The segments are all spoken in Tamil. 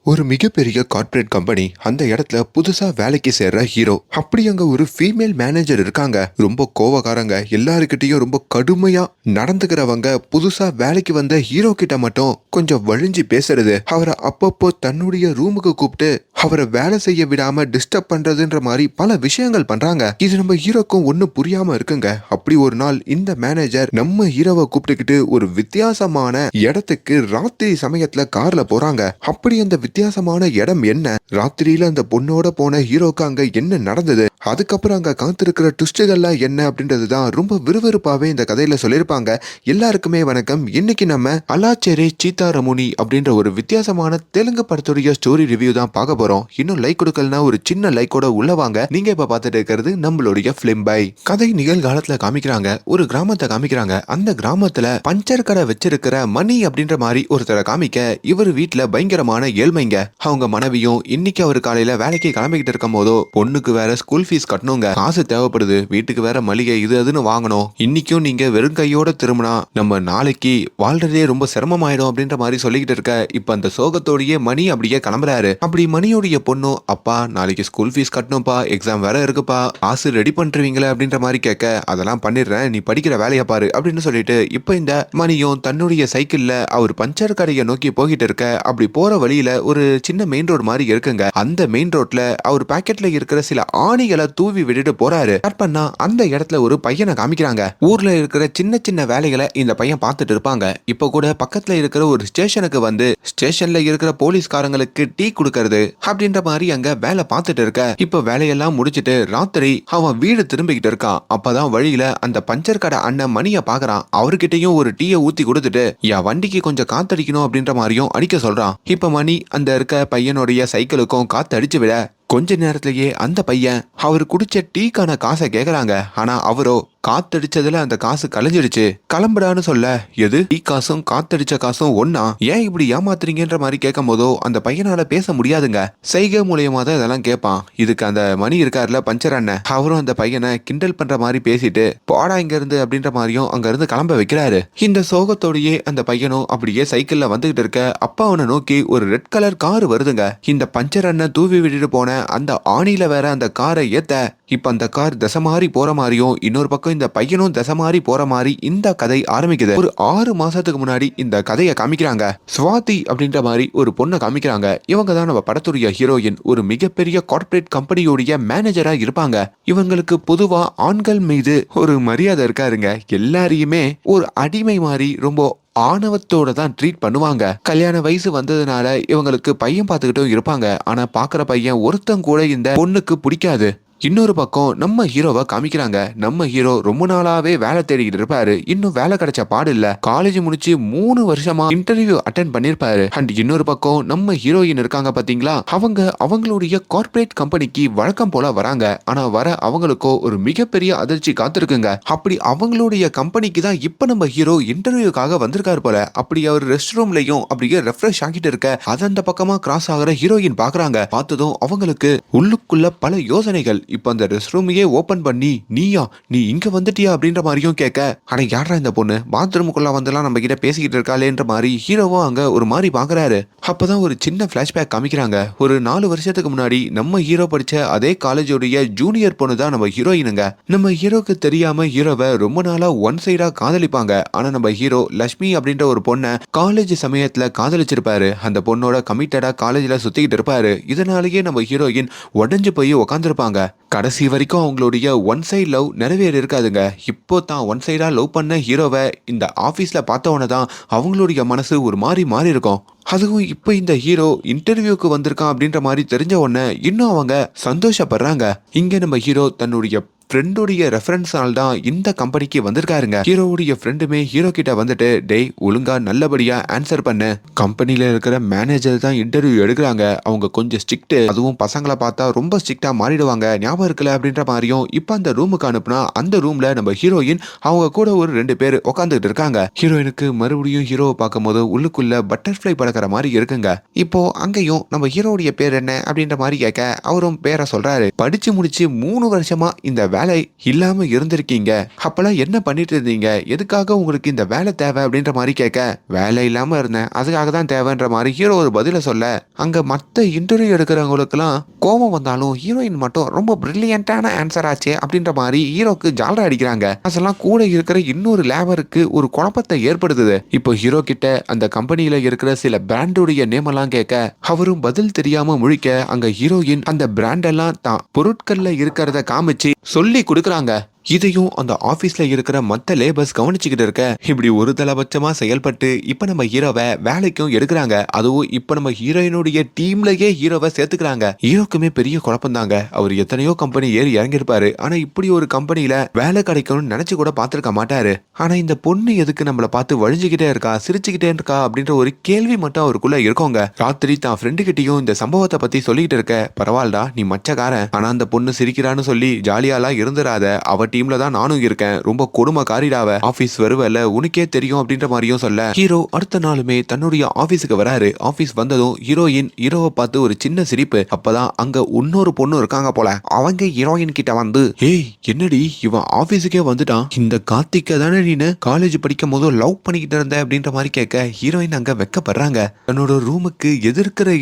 ஒரு மிகப்பெரிய கார்ப்பரேட் கம்பெனி அந்த இடத்துல புதுசா வேலைக்கு சேர்ற ஹீரோ. அப்படி அங்க ஒரு ஃபீமேல் மேனேஜர் இருக்காங்க. ரொம்ப கோவக்காரங்க, எல்லாருக்கிட்டையும் ரொம்ப கடுமையா நடந்துக்கிறவங்க. புதுசா வேலைக்கு வந்த ஹீரோ கிட்ட மட்டும் கொஞ்சம் வழிஞ்சு பேசுறது, அவரை அப்பப்போ தன்னுடைய ரூமுக்கு கூப்பிட்டு அவரை வேலை செய்ய விடாம டிஸ்டர்ப் பண்றதுன்ற மாதிரி பல விஷயங்கள் பண்றாங்க. இது நம்ம ஹீரோக்கும் ஒண்ணு புரியாம இருக்குங்க. அப்படி ஒரு நாள் இந்த மேனேஜர் நம்ம ஹீரோவை கூப்பிட்டுக்கிட்டு ஒரு வித்தியாசமான இடத்துக்கு ராத்திரி சமயத்துல கார்ல போறாங்க. அப்படி அந்த வித்தியாசமான இடம் என்ன, ராத்திரியில அந்த பொண்ணோட போன ஹீரோக்கு அங்க என்ன நடந்தது, அதுக்கப்புறம் அங்க காத்திருக்கிற ட்விஸ்டுகள்லாம் என்ன அப்படின்றதுதான் ரொம்ப விறுவிறுப்பாவே இந்த கதையில சொல்லியிருப்பாங்க. எல்லாருக்குமே வணக்கம். இன்னைக்கு நம்ம அலாச்சேரி சீதா ரமுனி அப்படின்ற ஒரு வித்தியாசமான தெலுங்கு படத்துடைய ஸ்டோரி ரிவ்யூ தான் பார்க்க போறோம். இன்னும் லைக் கொடுக்கலனா ஒரு சின்ன லைக்கோட உள்ள வாங்க. நீங்க இப்ப பார்த்துட்டு இருக்கிறது நம்மளுடைய பிலிம் பை. கதை நிகழ்காலத்துல காமிக்கிறாங்க. ஒரு கிராமத்தை காமிக்கிறாங்க. அந்த கிராமத்துல பஞ்சர் கடை வச்சிருக்கிற மணி அப்படின்ற மாதிரி ஒருத்தரை காமிக்க, இவர் வீட்டுல பயங்கரமான ஏழ்மைங்க. அவங்க மனைவியும் இன்னைக்கு அவர் காலையில வேலைக்கு கிளம்பிக்கிட்டு இருக்கும் போதோ பொண்ணுக்கு வேற ஸ்கூல் ஃபீஸ் கட்டணுங்க, காசு தேவைப்படுது, வீட்டுக்கு வேற மளிகை இது அதுன்னு வாங்கணும், இன்னைக்கும் நீங்க வெறும் கையோட திரும்பினா நம்ம நாளைக்கு வாழ்றதே ரொம்ப சிரமமாயிடும் அப்படின்ற மாதிரி சொல்லிக்கிட்டு இருக்க, இப்ப அந்த சோகத்தோடயே மணி அப்படியே கிளம்புறாரு. அப்படி மணியோடைய பொண்ணும், அப்பா நாளைக்கு ஸ்கூல் ஃபீஸ் கட்டணும்ப்பா, எக்ஸாம் வேற இருக்குப்பா, காசு ரெடி பண்றீங்களா அப்படின்ற மாதிரி கேட்க, அதெல்லாம் பண்ணிடுறேன், நீ படிக்கிற வேலையை பாரு அப்படின்னு சொல்லிட்டு இப்ப இந்த மணியும் தன்னுடைய சைக்கிள்ல அவர் பஞ்சர் கடையை நோக்கி போகிட்டு இருக்க, அப்படி போற வழியில ஒரு சின்ன மெயின் ரோடு மாதிரி இருக்குங்க. அந்த மெயின் ரோட்ல அவர் பாக்கெட்ல இருக்கிற சில ஆணிகளை தூவி விட்டுட்டு போறாரு. பண்ணா அந்த இடத்துல ஒரு பையனை காமிக்கிறாங்க. ஊர்ல இருக்கிற சின்ன சின்ன வேலைகளை இந்த பையன் பார்த்துட்டு இருப்பாங்க. இப்ப கூட பக்கத்துல இருக்கிற ஒரு ஸ்டேஷனுக்கு வந்து ஸ்டேஷன்ல இருக்கிற போலீஸ்காரங்களுக்கு டீ கொடுக்கறது அப்படின்ற மாதிரி அங்க வேலை பார்த்துட்டு இருக்க, இப்ப வேலையெல்லாம் முடிச்சிட்டு ராத்திரி அவன் வீடு திரும்பிக்கிட்டு இருக்கான். அப்பதான் வழியில அந்த பஞ்சர் கடை அண்ணன் மணிய பாக்குறான். அவர்கிட்டயும் ஒரு டீயை ஊத்தி கொடுத்துட்டு என் வண்டிக்கு கொஞ்சம் காத்தடிக்கணும் அப்படின்ற மாதிரியும் அடிக்க சொல்றான். இப்ப மணி அந்த இருக்க பையனுடைய சைக்கிளுக்கும் காத்து அடிச்சு விட, கொஞ்ச நேரத்திலேயே அந்த பையன் அவர் குடிச்ச டீக்கான காசை கேக்குறாங்க. ஆனா அவரோ காத்தடிச்சதுல அந்த காசு கலைஞ்சிடுச்சு, கிளம்புடான்னு சொல்ல, எது டீ காசும் காத்தடிச்ச காசும் ஒன்னா, ஏன் இப்படி ஏமாத்துறீங்கன்ற மாதிரி கேட்கும் போதோ அந்த பையனால பேச முடியாதுங்க. செய்கை மூலியமா தான் இதெல்லாம் கேட்பான். இதுக்கு அந்த மணி இருக்காருல பஞ்சர் அண்ணன், அவரும் அந்த பையனை கிண்டல் பண்ற மாதிரி பேசிட்டு போடா இங்க இருந்து அப்படின்ற மாதிரியும் அங்க இருந்து கிளம்ப வைக்கிறாரு. இந்த சோகத்தோடயே அந்த பையனும் அப்படியே சைக்கிள்ல வந்துகிட்டு இருக்க, அப்பா அவனை நோக்கி ஒரு ரெட் கலர் கார் வருதுங்க. இந்த பஞ்சர் அண்ணன் தூவி விட்டுட்டு போன அந்த ஆணில வேற அந்த காரை ஏத்த, இப்ப அந்த கார் தசை மாறி போற மாதிரியும் இன்னொரு பக்கம் இந்த பையனும் தசை மாறி போற மாதிரி இந்த கதை ஆரம்பிக்குது. ஒரு 6 மாசத்துக்கு முன்னாடி இந்த கதையை காமிக்கிறாங்க. ஸ்வாதி அப்படின்ற மாதிரி ஒரு பொண்ணை காமிக்கிறாங்க. இவங்க தான் நம்ம படத்துடைய ஹீரோயின். ஒரு மிகப்பெரிய கார்ப்பரேட் கம்பெனியோடைய மேனேஜரா இருப்பாங்க. இவங்களுக்கு பொதுவா ஆண்கள் மீது ஒரு மரியாதை இருக்காருங்க. எல்லாரையுமே ஒரு அடிமை மாதிரி ரொம்ப ஆணவத்தோட தான் ட்ரீட் பண்ணுவாங்க. கல்யாண வயசு வந்ததுனால இவங்களுக்கு பையன் பார்த்துக்கிட்டும் இருப்பாங்க. ஆனா பாக்குற பையன் ஒருத்தன் கூட இந்த பொண்ணுக்கு பிடிக்காது. இன்னொரு பக்கம் நம்ம ஹீரோவை காமிக்கிறாங்க. நம்ம ஹீரோ ரொம்ப நாளாவே வேலை தேடிக்கிட்டு இருப்பாரு. இன்னும் வேலை கிடைச்ச பாடு இல்ல. காலேஜ் முடிச்சு 3 வருஷமா இன்டர்வியூ அட்டென்ட் பண்ணிருப்பாரு. அண்ட் இன்னொரு பக்கம் நம்ம ஹீரோயின் இருக்காங்க பாத்தீங்களா, அவங்க அவங்களுடைய கார்ப்பரேட் கம்பெனிக்கு வழக்கம் போல வராங்க. ஆனா வர அவங்களுக்கோ ஒரு மிகப்பெரிய அதிர்ச்சி காத்திருக்குங்க. அப்படி அவங்களுடைய கம்பெனிக்கு தான் இப்ப நம்ம ஹீரோ இன்டர்வியூக்காக வந்திருக்காரு போல. அப்படி அவர் ரெஸ்ட் ரூம்லயும் அப்படியே ரெஃப்ரெஷ் ஆகிட்டு இருக்க, அது அந்த பக்கமா கிராஸ் ஆகிற ஹீரோயின் பாக்குறாங்க. பார்த்ததும் அவங்களுக்கு உள்ளுக்குள்ள பல யோசனைகள். இப்ப அந்த ரெஸ்ட் ரூமையே ஓபன் பண்ணி, நீ இங்க வந்துட்டியா அப்படின்ற மாதிரியும் கேட்க, ஆனா யாரா இந்த பொண்ணு பாத்ரூமுக்குள்ள வந்தெல்லாம் நம்ம கிட்ட பேசிக்கிட்டு இருக்காளேன்ற மாதிரி ஹீரோவும் அங்க ஒரு மாதிரி பாக்குறாரு. அப்பதான் ஒரு சின்ன பிளாஷ்பேக் காமிக்கிறாங்க. ஒரு 4 வருஷத்துக்கு முன்னாடி நம்ம ஹீரோ படிச்ச அதே காலேஜோடைய ஜூனியர் பொண்ணு தான் நம்ம ஹீரோயினுங்க. நம்ம ஹீரோக்கு தெரியாம ஹீரோவை ரொம்ப நாளா ஒன் சைடா காதலிப்பாங்க. ஆனா நம்ம ஹீரோ லட்சுமி அப்படின்ற ஒரு பொண்ணை காலேஜ் சமயத்துல காதலிச்சிருப்பாரு. அந்த பொண்ணோட கமிட்டடா காலேஜ்ல சுத்திக்கிட்டு இருப்பாரு. இதனாலேயே நம்ம ஹீரோயின் உடஞ்சு போய் உக்காந்துருப்பாங்க. கடைசி வரைக்கும் அவங்களுடைய ஒன் சைடு லவ் நிறைவேறி இருக்காதுங்க. இப்போ தான் ஒன் சைடா லவ் பண்ண ஹீரோவை இந்த ஆபீஸ்ல பார்த்தவன தான் அவங்களுடைய மனசு ஒரு மாறி இருக்கும். அதுவும் இப்போ இந்த ஹீரோ இன்டர்வியூக்கு வந்திருக்கான் அப்படின்ற மாதிரி தெரிஞ்ச உடனே இன்னும் அவங்க சந்தோஷப்படுறாங்க. இங்க நம்ம ஹீரோ தன்னுடைய ஃப்ரெண்டுடைய ரெஃபரன்ஸ்னால தான் இந்த கம்பெனிக்கு வந்திருக்காருங்க. ஹீரோவுடைய ஃப்ரெண்டுமே ஹீரோ கிட்ட வந்துட்டு, டேய் ஒழுங்கா நல்லபடியா ஆன்சர் பண்ணு, கம்பெனில இருக்கிற மேனேஜர் தான் இன்டர்வியூ எடுக்கிறாங்க, அவங்க கொஞ்சம் ஸ்ட்ரிக்ட், அதுவும் பசங்களை பார்த்தா ரொம்ப ஸ்ட்ரிக்டா மாறிடுவாங்க, ஞாபகம் இருக்குல்ல அப்படின்ற மாதிரியும் இப்ப அந்த ரூமுக்கு அனுப்புனா அந்த ரூம்ல நம்ம ஹீரோயின் அவங்க கூட ஒரு 2 பேர் உட்காந்துட்டு இருக்காங்க. ஹீரோயினுக்கு மறுபடியும் ஹீரோவை பார்க்கும் போது உள்ளுக்குள்ள பட்டர்ஃபிளை பறக்கிற மாதிரி இருக்குங்க. இப்போ அங்கேயும் நம்ம ஹீரோவுடைய பேர் என்ன அப்படின்ற மாதிரி கேட்க, அவரும் பேரை சொல்றாரு. படிச்சு முடிச்சு 3 வருஷமா இந்த வேலை இல்லாம இருந்திருக்கீங்க, அப்பெல்லாம் என்ன பண்ணிட்டு இருந்தீங்க, எதுக்காக உங்களுக்கு இந்த வேலை தேவை அப்படின்ற மாதிரி கேட்க, வேலை இல்லாம இருந்தேன், அதுக்காக தான் தேவைன்ற மாதிரி ஹீரோ ஒரு பதில சொல்ல, அங்க மத்த இன்டர்வியூ எடுக்கிறவங்களுக்குலாம் கோபம் வந்தாலும் ஹீரோயின் மட்டும் ரொம்ப பிரில்லியண்டான ஆன்சர் ஆச்சு அப்படின்ற மாதிரி ஹீரோக்கு ஜாலரா அடிக்கிறாங்க. அதெல்லாம் கூட இருக்கிற இன்னொரு லேபருக்கு ஒரு குழப்பத்தை ஏற்படுத்துது. இப்போ ஹீரோ கிட்ட அந்த கம்பெனியில இருக்கிற சில பிராண்டுடைய நேம் எல்லாம் கேட்க, அவரும் பதில் தெரியாம முழிக்க, அங்க ஹீரோயின் அந்த பிராண்ட் எல்லாம் தான் பொருட்கள்ல இருக்கிறத காமிச்சு சொல்லி கொடுக்கறாங்க. இதையும் அந்த ஆபீஸ்ல இருக்கிற மத்த லேபர்ஸ் கவனிச்சுக்கிட்டு இருக்க, இப்படி ஒரு தலபட்சமா செயல்பட்டு இப்ப நம்ம ஹீரோவை வேலைக்கும் எடுக்கிறாங்க. அதுவும் இப்ப நம்ம ஹீரோயினுடைய டீம்லயே ஹீரோவை சேர்த்துக்கிறாங்க. ஹீரோக்குமே பெரிய குழப்பம் தாங்க. அவர் எத்தனையோ கம்பெனி ஏறி இறங்கியிருப்பாரு, ஆனா இப்படி ஒரு கம்பெனில வேலை கிடைக்கும்னு நினைச்சு கூட பார்த்திருக்க மாட்டாரு. ஆனா இந்த பொண்ணு எதுக்கு நம்மள பார்த்து வழிஞ்சுக்கிட்டே இருக்கா, சிரிச்சுக்கிட்டே இருக்கா அப்படின்ற ஒரு கேள்வி மட்டும் அவருக்குள்ள இருக்கோங்க. ராத்திரி தான் ஃப்ரெண்டு கிட்டயும் இந்த சம்பவத்தை பத்தி சொல்லிக்கிட்டு இருக்க, பரவாயில்லடா நீ மச்சக்காரன், ஆனா அந்த பொண்ணு சிரிக்கிறான்னு சொல்லி ஜாலியாலாம் இருந்துராத, அவ டீம்ல தான் நானும் இருக்கேன், ரொம்ப கொடுமை காரிடாவ, ஆபீஸ் வருவல உனக்கே தெரியும் அப்படின்ற மாதிரியும் சொல்ல, ஹீரோ அடுத்த நாளுமே தன்னுடைய ஆபீஸுக்கு வராரு. ஆபீஸ் வந்ததும் ஹீரோவை பார்த்து ஒரு சின்ன சிரிப்பு. அப்பதான் அங்க இன்னொரு பொண்ணு இருக்காங்க போல. அவங்க ஹீரோயின் கிட்ட வந்து, ஏய் என்னடி இவன் ஆபீஸுக்கே வந்துட்டான், இந்த கார்த்திக்க தானே நீனு காலேஜ் படிக்கும் போது லவ் பண்ணிக்கிட்டு இருந்த அப்படின்ற மாதிரி கேட்க, ஹீரோயின் அங்க வெக்கப்படுறாங்க. தன்னோட ரூமுக்கு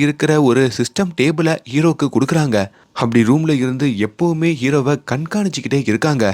இருக்கிற ஒரு சிஸ்டம் டேபிள ஹீரோக்கு கொடுக்குறாங்க. அப்படி ரூம்ல இருந்து எப்பவுமே ஹீரோவை கண்காணிச்சுக்கிட்டே இருக்காங்க.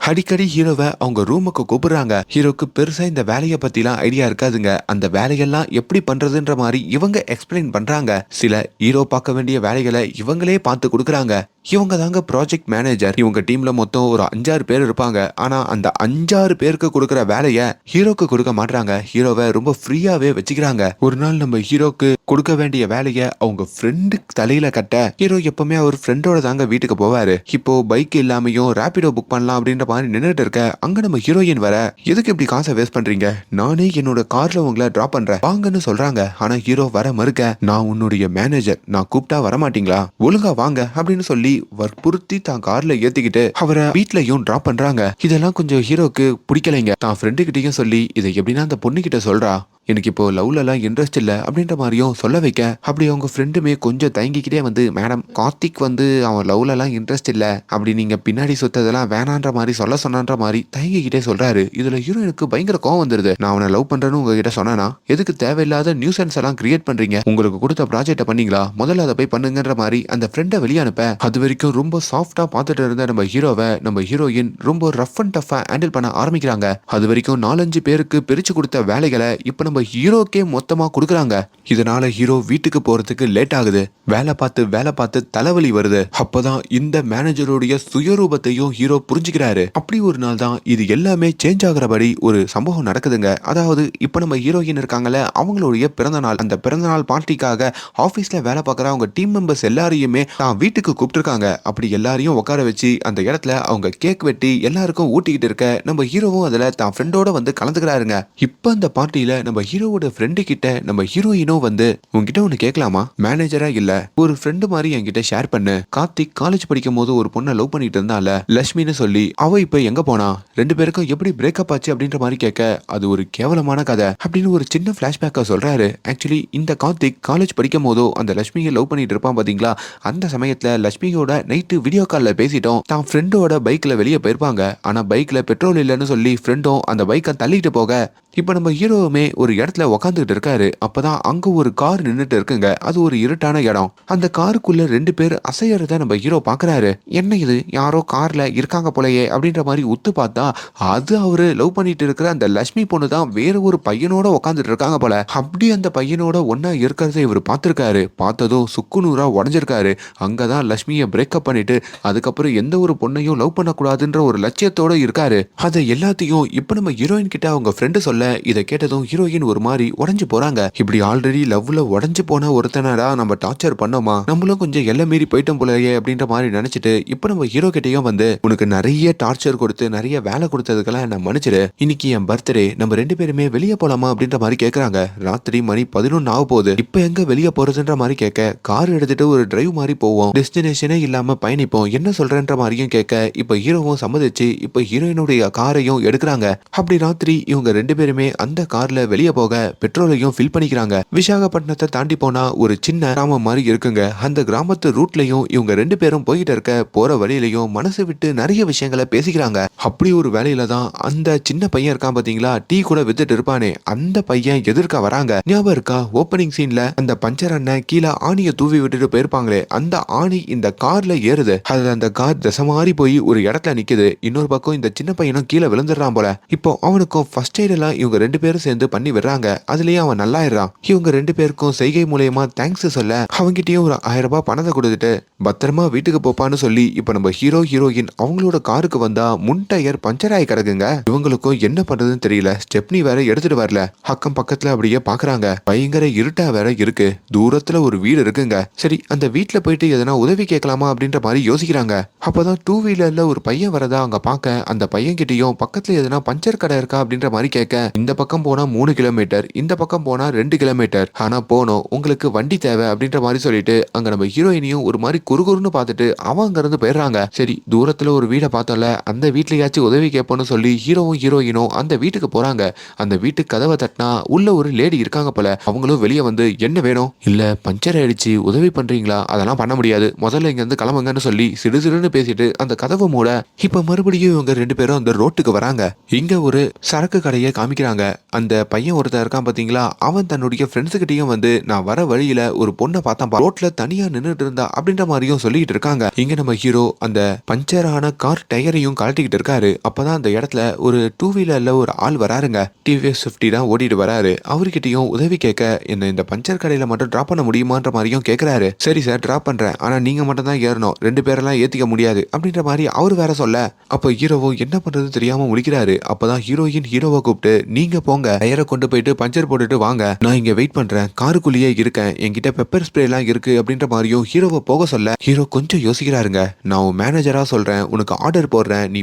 அடிக்கடி ஹீரோவை அவங்க ரூமுக்கு கூப்பிடுறாங்க. ஹீரோக்கு பெருசா இந்த வேலையை பத்திலாம் ஐடியா இருக்காதுங்க. அந்த வேலையெல்லாம் எப்படி பண்றதுன்ற மாதிரி இவங்க எக்ஸ்பிளைன் பண்றாங்க. சில ஹீரோ பார்க்க வேண்டிய வேலைகளை இவங்களே பார்த்து கொடுக்குறாங்க. இவங்க தாங்க ப்ராஜெக்ட் மேனேஜர். இவங்க டீம்ல மொத்தம் ஒரு 5-6 பேர் இருப்பாங்க. ஆனா அந்த 5-6 பேருக்கு கொடுக்குற வேலையை ஹீரோக்கு கொடுக்க மாட்டாங்க. ஹீரோவை ரொம்ப ஃப்ரீயாவே வச்சுக்கிறாங்க. ஒரு நாள் நம்ம ஹீரோக்கு கொடுக்க வேண்டிய வேலையை அவங்க ஃப்ரெண்டு தலையில கட்ட, ஹீரோ எப்பவுமே அவர் ஃப்ரெண்டோட தாங்க வீட்டுக்கு போவாரு. இப்போ பைக் இல்லாமையும் ரேபிடோ புக் பண்ணலாம் அப்படின்ற மாதிரி நின்றுட்டு இருக்க, அங்க நம்ம ஹீரோயின் வர, எதுக்கு இப்படி காசை வேஸ்ட் பண்றீங்க, நானே என்னோட கார்ல உங்களை டிராப் பண்றேன் வாங்கன்னு சொல்றாங்க. ஆனா ஹீரோ வர மறுக்க, நான் உன்னுடைய மேனேஜர், நான் கூப்பிட்டா வரமாட்டீங்களா, ஒழுங்கா வாங்க அப்படின்னு சொல்லி வற்புறுத்தி தான் கார்ல ஏத்திக்கிட்டு அவரை வீட்லயும் டிராப் பண்றாங்க. இதெல்லாம் கொஞ்சம் ஹீரோக்கு பிடிக்கலைங்க. தான் ஃப்ரெண்டு கிட்டயும் சொல்லி இதை எப்படின்னா அந்த பொண்ணு கிட்ட சொல்றா, எனக்கு இப்போ லவ்ல எல்லாம் இன்ட்ரெஸ்ட் இல்ல அப்படின்ற மாதிரியும் சொல்ல வைக்க, அப்படி அவங்க ஃப்ரெண்டுமே கொஞ்சம் தயங்கிக்கிட்டே வந்து, மேடம் கார்த்திக் வந்து அவன் லவ்ல எல்லாம் இன்ட்ரெஸ்ட் இல்ல, அப்படி நீங்க பின்னாடி சுத்ததெல்லாம் வேணான்ற மாதிரி சொல்ல சொன்னான்ற மாதிரி தயங்கிக்கிட்டே சொல்றாரு. இதுல ஹீரோயினுக்கு பயங்கர கோவம் வந்துருது. நான் அவனை லவ் பண்றேன்னு உங்ககிட்ட சொன்னா எதுக்கு தேவையில்லாத நியூசன்ஸ் எல்லாம் கிரியேட் பண்றீங்க, உங்களுக்கு கொடுத்த ப்ராஜெக்ட பண்ணீங்களா, முதல்ல அதை போய் பண்ணுங்கன்ற மாதிரி அந்த ஃப்ரெண்டை வெளியே அனுப்ப, அது வரைக்கும் ரொம்ப சாஃப்டா பார்த்துட்டு இருந்த நம்ம ஹீரோவை நம்ம ஹீரோயின் ரொம்ப ரஃப் அண்ட் டஃபா ஹேண்டில் பண்ண ஆரம்பிக்கிறாங்க. அது வரைக்கும் 4-5 பேருக்கு பிரிச்சு கொடுத்த வேலைகளை இப்ப நம்ம ஹீரோக்கே மொத்தமா கொடுக்குறாங்க. இதனால ஹீரோ வீட்டுக்கு போறதுக்கு லேட் ஆகுது. வேலை பார்த்து தலைவலி வருது. அப்பதான் இந்த மேனேஜருடைய சுயரூபத்தையும் ஹீரோ புரிஞ்சுக்கிறாரு. அப்படி ஒரு நாள் தான் இது எல்லாமே சேஞ்ச் ஆகுறபடி ஒரு சம்பவம் நடக்குதுங்க. அதாவது இப்ப நம்ம ஹீரோயின் இருக்காங்கல்ல, அவங்களுடைய பிறந்த நாள். அந்த பிறந்த நாள் பார்ட்டிக்காக ஆபீஸ்ல வேலை பார்க்குற அவங்க டீம் மெம்பர்ஸ் எல்லாரையுமே தான் வீட்டுக்கு கூப்பிட்டுருக்காங்க. அப்படி எல்லாரையும் உட்கார வச்சு அந்த இடத்துல அவங்க கேக் வெட்டி எல்லாருக்கும் ஊட்டிக்கிட்டு இருக்க, நம்ம ஹீரோவும் அதுல தான் ஃப்ரெண்டோட வந்து கலந்துக்கிறாருங்க. இப்ப அந்த பார்ட்டியில நம்ம ஹீரோவோட ஃப்ரெண்டு கிட்ட நம்ம ஹீரோயினும் வந்து, உங்ககிட்ட ஒண்ணு கேட்கலாமா, மேனேஜரா இல்ல ஒரு ஃப்ரெண்டு மாதிரி என்கிட்ட ஷேர் பண்ணு, கார்த்திக் காலேஜ் படிக்கும் போது ஒரு பொண்ணை லவ் பண்ணிட்டு இருந்தால லட்சுமின்னு சொல்லி, அவ இப்ப எங்க போனா, 2 பேருக்கும் எப்படி பிரேக்கப் ஆச்சு அப்படின்ற மாதிரி கேட்க, அது ஒரு கேவலமான கதை அப்படின்னு ஒரு சின்ன பிளாஷ்பேக்கா சொல்றாரு. ஆக்சுவலி இந்த கார்த்திக் காலேஜ் படிக்கும் போதோ அந்த லட்சுமியை லவ் பண்ணிட்டு இருப்பான் பாத்தீங்களா, அந்த சமயத்துல லட்சுமியோட நைட்டு வீடியோ கால்ல பேசிட்டோம். தான் ஃப்ரெண்டோட பைக்ல வெளியே போயிருப்பாங்க. ஆனா பைக்ல பெட்ரோல் இல்லைன்னு சொல்லி ஃப்ரெண்டும் அந்த பைக்கை தள்ளிட்டு போக, இப்ப நம்ம ஹீரோவுமே ஒரு இடத்துல உக்காந்துட்டு இருக்காரு. அப்பதான் அங்க ஒரு கார் நின்னுட்டு இருக்குங்க. அது ஒரு இருட்டான இடம். அந்த காருக்குள்ள 2 பேர் அசையறத நம்ம ஹீரோ பாக்குறாரு. என்ன இது, யாரோ கார்ல இருக்காங்க போலயே அப்படின்ற மாதிரி உத்து பார்த்தா, அது அவரு லவ் பண்ணிட்டு இருக்கிற அந்த லட்சுமி பொண்ணு தான் வேற ஒரு பையனோட உக்காந்துட்டு இருக்காங்க போல. அப்படி அந்த பையனோட ஒன்னா இருக்கிறத இவர் பார்த்திருக்காரு. பார்த்ததும் சுக்குநூறா உடஞ்சிருக்காரு. அங்கதான் லட்சுமியை பிரேக்கப் பண்ணிட்டு அதுக்கப்புறம் எந்த ஒரு பொண்ணையும் லவ் பண்ணக்கூடாதுன்ற ஒரு லட்சியத்தோட இருக்காரு. அதை எல்லாத்தையும் இப்ப நம்ம ஹீரோயின் கிட்ட அவங்க ஃப்ரெண்டு சொல்ல, இதை கேட்டதும் ஹீரோயின் ஒரு மாதிரி உடஞ்சு போறாங்க. இப்படி ஆல்ரெடி லவ்ல உடஞ்சு போன ஒருத்தனடா நம்ம டார்ச்சர் பண்ணோமா, நம்மளும் கொஞ்சம் எல்லை மீறி போயிட்டோம் போலயே அப்படின்ற மாதிரி நினைச்சிட்டு இப்ப நம்ம ஹீரோ கிட்டயும் வந்து, உனக்கு நிறைய டார்ச்சர் கொடுத்து நிறைய வேலை கொடுத்ததுக்கெல்லாம் என்ன மன்னிச்சிடு, இன்னைக்கு என் பர்த்டே, நம்ம 2 பேருமே வெளியே போலாமா அப்படின்ற மாதிரி கேக்குறாங்க. ராத்திரி மணி 11 ஆக போகுது. இப்ப எங்க வெளியே போறதுன்ற மாதிரி கேட்க, கார் எடுத்துட்டு ஒரு டிரைவ் மாதிரி போவோம், டெஸ்டினேஷனே இல்லாம பயணிப்போம், என்ன சொல்றேன்ற மாதிரியும் கேட்க, இப்ப ஹீரோவும் சம்மதிச்சு இப்ப ஹீரோயினுடைய காரையும் எடுக்கிறாங்க. அப்படி ராத்திரி இவங்க 2 பேரும் பேருமே அந்த கார்ல வெளியே போக பெட்ரோலையும் ஃபில் பண்ணிக்கிறாங்க. விசாகப்பட்டினத்தை தாண்டி போனா ஒரு சின்ன கிராமம் மாதிரி இருக்குங்க. அந்த கிராமத்து ரூட்லயும் இவங்க 2 பேரும் போயிட்டு இருக்க போற வழியிலையும் மனசு விட்டு நிறைய விஷயங்களை பேசிக்கிறாங்க. அப்படி ஒரு வேலையில தான் அந்த சின்ன பையன் இருக்கான் பாத்தீங்களா, டீ கூட வித்துட்டு இருப்பானே, அந்த பையன் எதிர்க்க வராங்க. ஞாபகம் இருக்கா ஓப்பனிங் சீன்ல அந்த பஞ்சர் அண்ணன் கீழே ஆணியை தூவி விட்டுட்டு போயிருப்பாங்களே, அந்த ஆணி இந்த கார்ல ஏறுது. அதுல அந்த கார் திசை மாறி போய் ஒரு இடத்துல நிக்குது. இன்னொரு பக்கம் இந்த சின்ன பையனும் கீழே விழுந்துடுறான் போல. இப்போ அவனுக்கும் ஃபர்ஸ்ட் எய்ட் எல்லாம் இவங்க 2 பேரும் சேர்ந்து பண்ணி விடுறாங்க. அதுலயே அவன் நல்லாயிடுறான். இவங்க 2 பேருக்கும் செய்கை மூலியமா தேங்க்ஸ் சொல்ல அவங்கிட்டயும் ஒரு 1000 ரூபாய் பணத்தை கொடுத்துட்டு பத்திரமா வீட்டுக்கு போப்பான்னு சொல்லி இப்ப நம்ம ஹீரோயின் அவங்களோட காருக்கு வந்தா முன் டயர் பஞ்சர் ஆகி கிடக்குங்க. இவங்களுக்கும் என்ன பண்றதுன்னு தெரியல. ஸ்டெப்னி வேற எடுத்துட்டு வரல. அக்கம் பக்கத்துல அப்படியே பாக்குறாங்க. பயங்கர இருட்டா வேற இருக்கு. தூரத்துல ஒரு வீடு இருக்குங்க. சரி அந்த வீட்டுல போயிட்டு எதனா உதவி கேட்கலாமா அப்படின்ற மாதிரி யோசிக்கிறாங்க. அப்பதான் 2 வீலர்ல ஒரு பையன் வரதா அங்க பாக்க அந்த பையன் கிட்டயும் பக்கத்துல எதனா பஞ்சர் கடை இருக்கா அப்படின்ற மாதிரி கேட்க, இந்த பக்கம் போனா 3 கிலோமீட்டர், இந்த பக்கம் போனா 2 கிலோமீட்டர், ஆனா போனோம் உங்களுக்கு வண்டி தேவை அப்படின்ற மாதிரி சொல்லிட்டு அங்க நம்ம ஹீரோயினையும் ஒரு மாதிரி குறுகுறுன்னு பார்த்துட்டு அவன் அங்க இருந்து போயிடுறாங்க. சரி தூரத்துல ஒரு வீடை பார்த்தோம்ல, அந்த வீட்லயாச்சும் உதவி கேட்போம்னு சொல்லி ஹீரோயினும் அந்த வீட்டுக்கு போறாங்க. அந்த வீட்டு கதவை தட்டினா உள்ள ஒரு லேடி இருக்காங்க போல. அவங்களும் வெளியே வந்து என்ன வேணும், இல்ல பஞ்சர் ஆயிடுச்சு உதவி பண்றீங்களா, அதெல்லாம் பண்ண முடியாது, முதல்ல இங்க இருந்து கிளம்புங்கன்னு சொல்லி சிடுசிடுன்னு பேசிட்டு அந்த கதவை மூட. இப்ப மறுபடியும் இவங்க 2 பேரும் அந்த ரோட்டுக்கு வராங்க. இங்க ஒரு சரக்கு கடையை காமிக்கிறாங்க. அந்த பையன் ஒருத்தர் இருக்கான் பாத்தீங்களா, அவன் தன்னுடைய ஃப்ரெண்ட்ஸ் கிட்டயும் வந்து நான் வர வழியில ஒரு பொண்ணை பார்த்தா ரோட்ல தனியா நின்றுட்டு இருந்தா அப்படின்ற மாதிரியும் சொல்லிட்டு இருக்காங்க. இங்க நம்ம ஹீரோ அந்த பஞ்சர் ஆன கார் டயரையும் கழட்டிக்கிட்டு இருக்காரு. அப்பதான் அந்த இடத்துல ஒரு 2 வீலர்ல ஒரு ஆள் வராருங்க. டிவிஎஸ் 50 தான் ஓடிட்டு வராரு. அவர்கிட்டயும் உதவி கேட்க என்ன இந்த பஞ்சர் கடையில மட்டும் டிராப் பண்ண முடியுமான்ற மாதிரியும் கேட்கிறாரு. சரி சார் டிராப் பண்றேன், ஆனா நீங்க மட்டும் தான் ஏறணும், 2 பேரெல்லாம் ஏத்திக்க முடியாது அப்படின்ற மாதிரி அவர் வேற சொல்ல, அப்ப ஹீரோவும் என்ன பண்றது தெரியாம முழிக்கிறாரு. அப்பதான் ஹீரோயின் ஹீரோவை கூப்பிட்டு நீங்க போங்க, டயரை கொண்டு போயிட்டு பஞ்சர் போட்டுட்டு வாங்க, நான் இங்க வெயிட் பண்றேன், காருக்குள்ளேயே இருக்கேன், என்கிட்ட பெப்பர் ஸ்ப்ரே எல்லாம் இருக்கு அப்படின்ற மாதிரியும் ஹீரோவை போக சொல்ல, ஹீரோ கொஞ்சம் யோசிக்கிறாருங்க. நான் உன் மேனேஜரா சொல்றேன், உனக்கு ஆர்டர் போடுறேன், நீ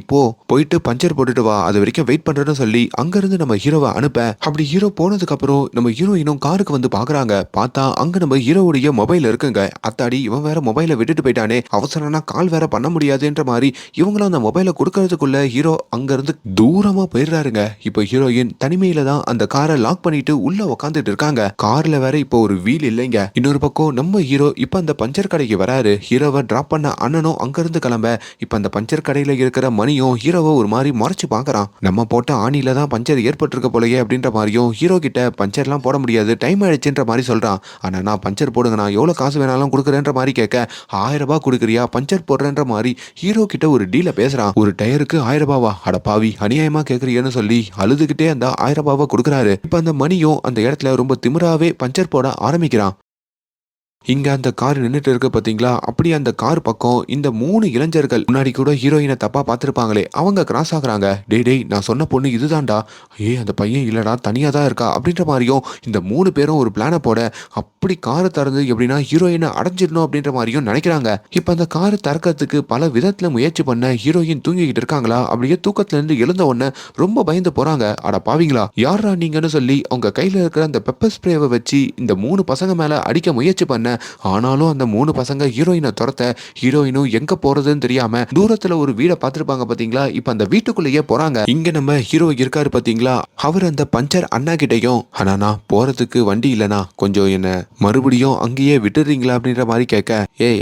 போயிட்டு பஞ்சர் போட்டுட்டு வா, அது வரைக்கும் வெயிட் பண்றேன்னு சொல்லி அங்க இருந்து நம்ம ஹீரோவை அனுப்ப, அப்படி ஹீரோ போனதுக்கு அப்புறம் நம்ம ஹீரோயினும் காருக்கு வந்து பாக்குறாங்க. பார்த்தா அங்க நம்ம ஹீரோவுடைய மொபைல் இருக்குங்க. அத்தாடி இவன் வேற மொபைலை விட்டுட்டு போயிட்டானே, அவசரம்னா கால் வேற பண்ண முடியாதுன்ற மாதிரி இவங்களும் அந்த மொபைலை கொடுக்கறதுக்குள்ள ஹீரோ அங்க இருந்து தூரமா போயிடுறாருங்க. இப்போ ஹீரோயின் தனிமையில தான் அந்த காரை லாக் பண்ணிட்டு உள்ள உக்காந்துட்டு இருக்காங்க. கார்ல வேற இப்போ ஒரு வீல் இல்லைங்க. இன்னொரு பக்கம் நம்ம ஹீரோ இப்ப அந்த பஞ்சர் கடைக்கு வராரு. ஹீரோவை டிராப் பண்ண அண்ணனும் அங்க இருந்து கிளம்ப, இப்ப அந்த பஞ்சர் கடையில இருக்கிற மணியும் ஹீரோவை ஒரு மாதிரி மறைச்சு பாக்குறான். நம்ம போட்ட ஆணில தான் பஞ்சர் ஏற்பட்டிருக்க போலயே அப்படின்ற மாதிரியும் ஹீரோ கிட்ட பஞ்சர்லாம் போட முடியாது, டைம் ஆயிடுச்சுன்ற மாதிரி சொல்றான். ஆனா நான் பஞ்சர் போடுங்க, நான் எவ்வளவு காசு வேணாலும் கொடுக்குறேன்ற மாதிரி கேட்க, 1000 ரூபாய் கொடுக்குறியா பஞ்சர் போடுறேன்ற மாதிரி ஹீரோ கிட்ட ஒரு டீல பேசுறான். ஒரு டயருக்கு 1000 ரூபாவா, அட பாவி அநியாயமா கேக்குறீன்னு சொல்லி அழுதுகிட்டே அந்த 1000 ரூபாவை கொடுக்குறாரு. இப்ப அந்த மணியும் அந்த இடத்துல ரொம்ப திமிராவே பஞ்சர் போட ஆரம்பிக்கிறான். இங்க அந்த கார் நின்றுட்டு இருக்கு பாத்தீங்களா, அப்படி அந்த கார் பக்கம் இந்த 3 இளைஞர்கள் முன்னாடி கூட ஹீரோயினை தப்பா பார்த்திருப்பாங்களே, அவங்க கிராஸ் ஆகுறாங்க. டேய் நான் சொன்ன பொண்ணு இதுதான்டா, அந்த பையன் இல்லடா தனியா தான் இருக்கா அப்படின்ற மாதிரியும் இந்த 3 பேரும் ஒரு பிளானை போட, அப்படி காரை திறந்து எப்படின்னா ஹீரோயினை அடைஞ்சிடணும் அப்படின்ற மாதிரியும் நினைக்கிறாங்க. இப்ப அந்த காரை திறக்கிறதுக்கு பல விதத்துல முயற்சி பண்ண ஹீரோயின் தூங்கிக்கிட்டு இருக்காங்களா, அப்படியே தூக்கத்துல இருந்து எழுந்த உடனே ரொம்ப பயந்து போறாங்க. அட பாவீங்களா யாரா நீங்கன்னு சொல்லி அவங்க கையில இருக்கிற அந்த பெப்பர் ஸ்ப்ரேவை வச்சு இந்த 3 பசங்க மேல அடிக்க முயற்சி பண்ண, ஆனாலும் அந்த 3 பசங்க ஹீரோயினை துரத்த, ஹீரோயினும் எங்க போறதுன்னு தெரியாம தூரத்துல ஒரு வீடை பார்த்திருப்பாங்க பாத்தீங்களா, இப்ப அந்த வீட்டுக்குள்ளேயே போறாங்க. இங்க நம்ம ஹீரோ இருக்காரு பாத்தீங்களா, அவர் அந்த பஞ்சர் அண்ணா கிட்டையும், ஆனா போறதுக்கு வண்டி இல்லனா கொஞ்சம் என்ன மறுபடியும் அங்கேயே விட்டுறீங்களா அப்படின்ற மாதிரி கேட்க,